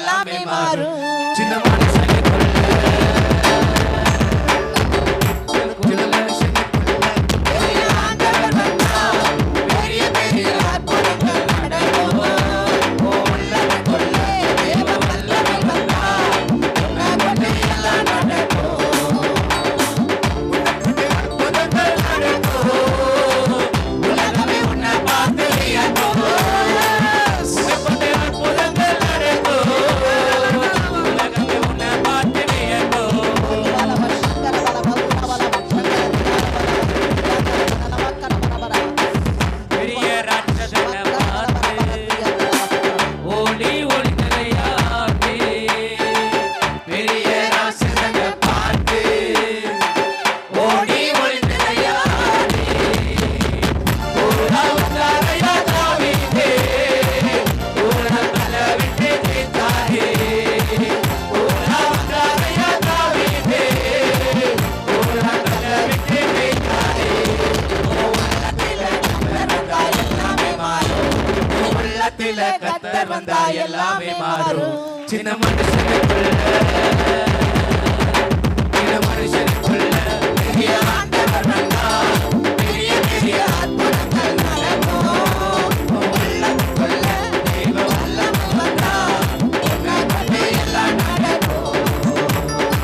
எல்லாமே மாறும். சின்ன மனுஷனுக்குள்ள கர்த்தர் வந்தா எல்லாமே மாறும். சின்ன மனுஷனுக்குள்ள பெரிய ஆண்டவர் வந்தா பெரிய பெரிய அற்புதங்கள் நடக்கும். உள்ளத்துக்குள்ள தெய்வ வல்லமை வந்தா உன்னை கொண்டு எல்லாம் நடக்கும்.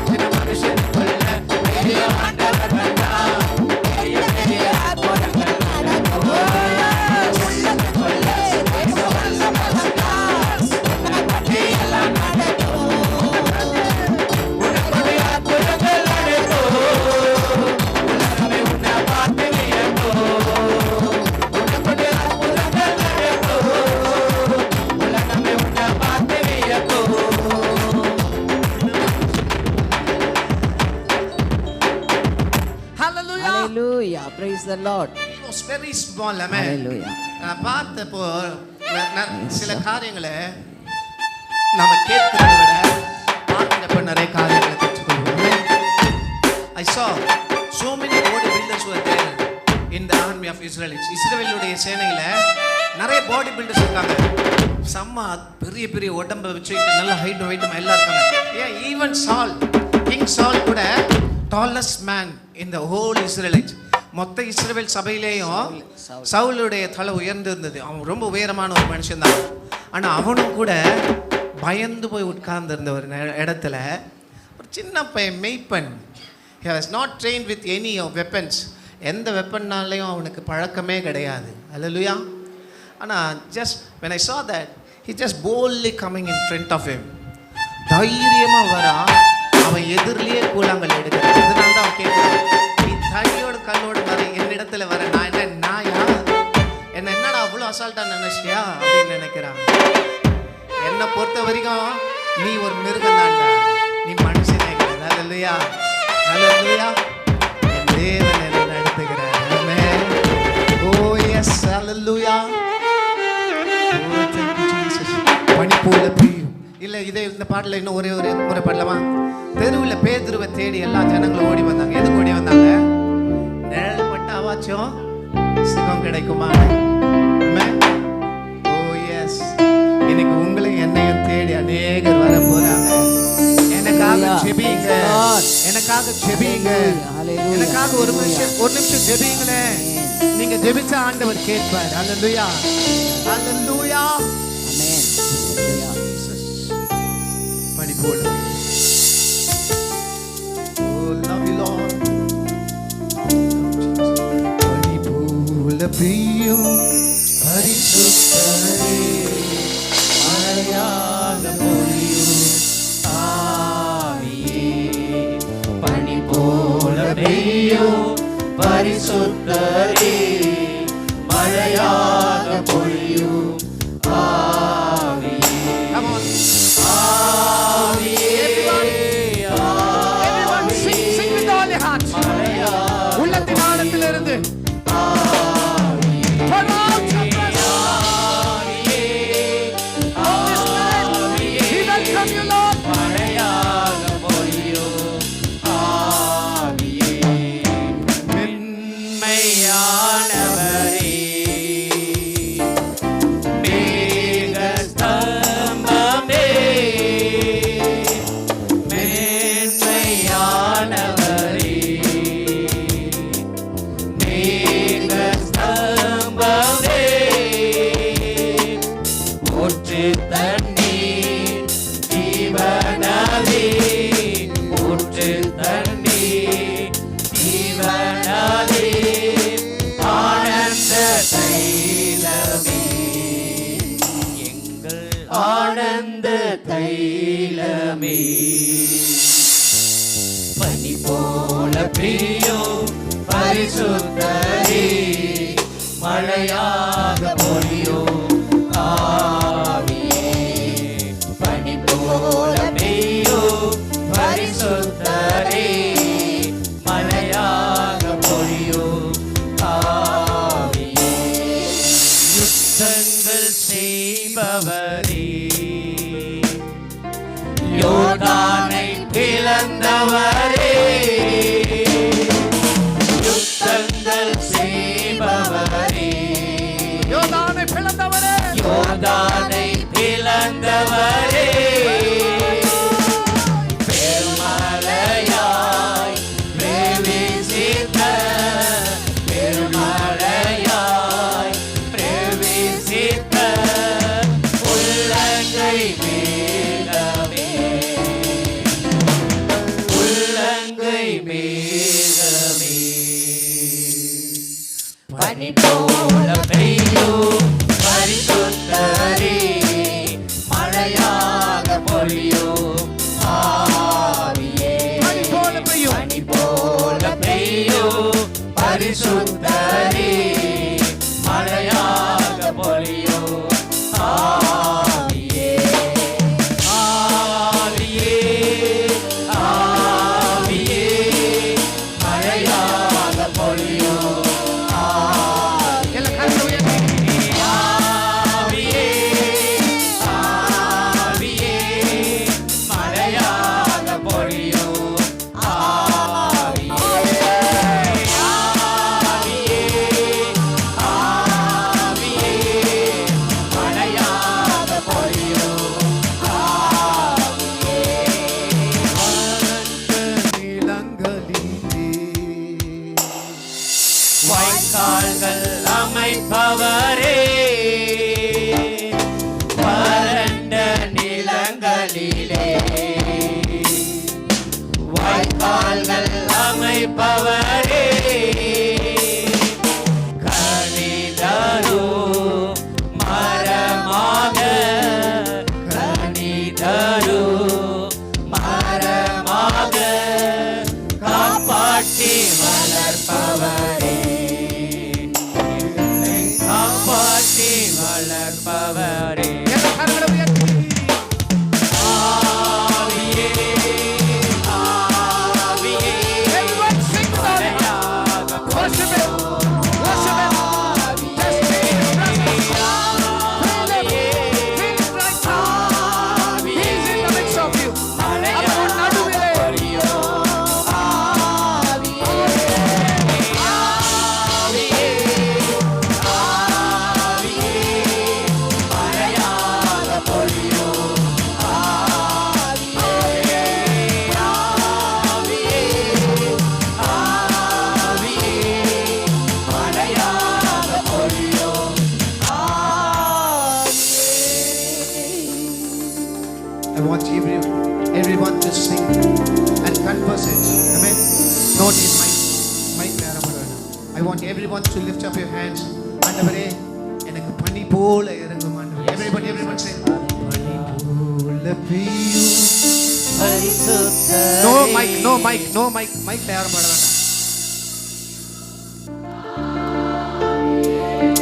சின்ன மனுஷனுக்குள்ள பெரிய ஆண்டவர் வந்தா பெரிய பெரிய அற்புதங்கள் நடக்கும். உள்ளத்துக்குள்ள தெய்வ வல்லமை வந்தா உன்னை கொண்டு எல்லாம் நடக்கும். உனக்குடைய அற்புதங்கள் நடக்கும். உலகமே உன்னை பார்த்து வியக்கும். உனக்குடைய அற்புதங்கள் நடக்கும். உலகமே உன்னை பார்த்து வியக்கும். Hallelujah. Hallelujah. Praise the Lord. It was very small, amen. Hallelujah. நான் பார்த்தப்போ சில காரியங்களை நம்ம கேட்கிறத விட பார்க்கிறப்ப நிறைய காரியங்களை கற்றுக்கொள்வோம். I saw so many bodybuilders were there in the army of Israelites. இஸ்ரவேலுடைய சேனையில நிறைய பாடி பில்டர்ஸ் இருக்காங்க. செம்ம பெரிய பெரிய உடம்பை வச்சுக்கிட்டு நல்ல ஹைட் வெயிட்டும் எல்லாம் இருக்காங்க. ஏன் ஈவன் சால், கிங் சால் கூட tallest man in the whole Israelites. மொத்த இஸ்ரவேல் சபையிலேயும் சவுலுடைய தலை உயர்ந்து இருந்தது. அவன் ரொம்ப உயரமான ஒரு மனுஷன் தான். ஆனால் அவனும் கூட பயந்து போய் உட்கார்ந்து இருந்த ஒரு இடத்துல ஒரு சின்ன பையன் மெய்ப்பன். He was not trained with any of weapons. எந்த வெப்பன்னாலையும் அவனுக்கு பழக்கமே கிடையாது. Hallelujah. ஆனால் just when I saw that, he just boldly coming in front of him. தைரியமாக வரான். அவன் எதிரிலேயே கூழாங்கல் எடுக்கிறான். அதனால தான் அவன் கேட்குறான், நீ தடியோடு கல்லோடு வர என்னிடத்துல வர நான் என்ன நாயா? என்னடா அவ்வளோ அசால்ட்டாக நினைச்சியா அப்படின்னு நினைக்கிறான். என்னை பொறுத்த வரைக்கும் நீ ஒரு மிருகம் தான்டா, நீ மனுஷனே கிடையாது. ஹல்லேலூயா, ஹல்லேலூயா. என் தேவன் என்னை நடத்துகிறார். Amen. Oh yes, hallelujah. Oh thank you Jesus. பனி போல பெய்யும். இல்லை இதே இந்த பாட்டில் இன்னும் ஒரே ஒரு முறை பாடலாமா? தெருவில் பேதுருவை தேடி எல்லா ஜனங்களும் ஓடி வந்தாங்க. எதுக்கு ஓடி வந்தாங்க? நிழல் பட்ட அவாச்சும் சுகம் கிடைக்குமா? ஓ எஸ். இன்னைக்கு உங்களையும் என்னையும் தேடி அநேகர் வர போறாங்க. எனக்காக ஜெபிங்க, எனக்காக ஜெபிங்க, எனக்காக ஒரு நிமிஷம் ஜெபிங்களே. நீங்க ஜெபிச்ச ஆண்டவர் கேட்பார். ஹல்லேலூயா, ஹல்லேலூயா. Amen. Hallelujah. பனி போல. Oh love you Lord. பனி போல பெய்யும் பரிசுத்தரே, மழையாக பொழியும் ஆவியே. பனி போல பெய்யும் பரிசுத்தரே, மழையாக பொழியும் ஆவியே. Come on. ஆவியே. Everyone sing with all your heart. உள்ளத்தின் ஆழத்திலிருந்து மென்மையானவரே, தைலமே பனி போல பெய்யும் பரிசுத்தரே மழையாக பொழியும் ஆவியே பனி போல பெய்யும் பரிசுத்தரே மழையாக பொழியும் ஆவியே யுத்தங்கள் செய்பவரே யோர்தானை பிளந்தவரே யுத்தங்கள் செய்பவரே யோர்தானை பிளந்தவரே யோர்தானை பிளந்தவரே பெருமழையாய் பிரவேசித்த பெருமழையாய் பிரவேசித்த உள்ளங்கை மேகமே உள்ளங்கை மேகமே பனி போல பெய்யும் பரிசுத்தரே மழையாக பொழியும் ஆவியே பனி போல பெய்யும் பனி போல பெய்யும் பரிசுத்தரே மழையாக பொழியும் ஆவியே ஆவியே ஆவியே மழையாக பொழியும் எல்லா கரங்களை உயர்த்தி ஆவியே ஆவியே மழையாக பொழியும் ஆவியே ஆவியே ஆவியே மழையாக பொழியும் ஆவியே நிலங்களிலே வாய்க்கால்கள் அமைப்பவரே வறண்ட நிலங்களிலே வாய்க்கால்கள் அமைப்பவரே கனிதரு மரமாக கனிதரு மரமாக காப்பாற்றி வளர்ப்பவரே என்னை காப்பாற்றி வளர்ப்பவரே எல்லா கரங்களை உயர்த்தி ஆவியே ஆவியே Everyone sing about it. மழையாக Worship Him. Worship Him. Just feel His presence. Feel Him. Feel Him right now. He's in the midst of you. அவர்கள் நடுவிலே I want everyone to sing and converse it. Amen. No need mic I want everyone to lift up your hands. ஆண்டவரே எனக்கு பனி போல இறங்கும் ஆண்டவரே. Everyone say பனி போல பெய்யும். No mic. Mic யாரும் பாட வேண்டாம்.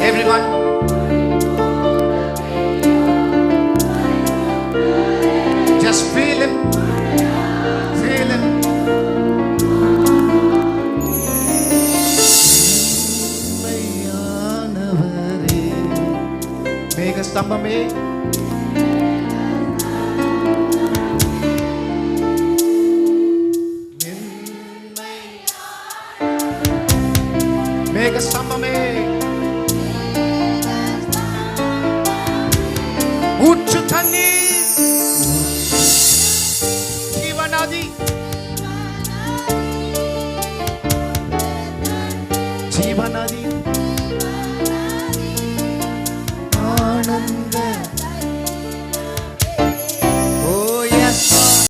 Everyone. Just feel Him. Feel Him. மெய்யானவரே, மேகஸ்தம்பமே மேகஸ்தம்பமே ஊற்று தண்ணீர் ஜீவநதி ஜீவநதி ஆனந்த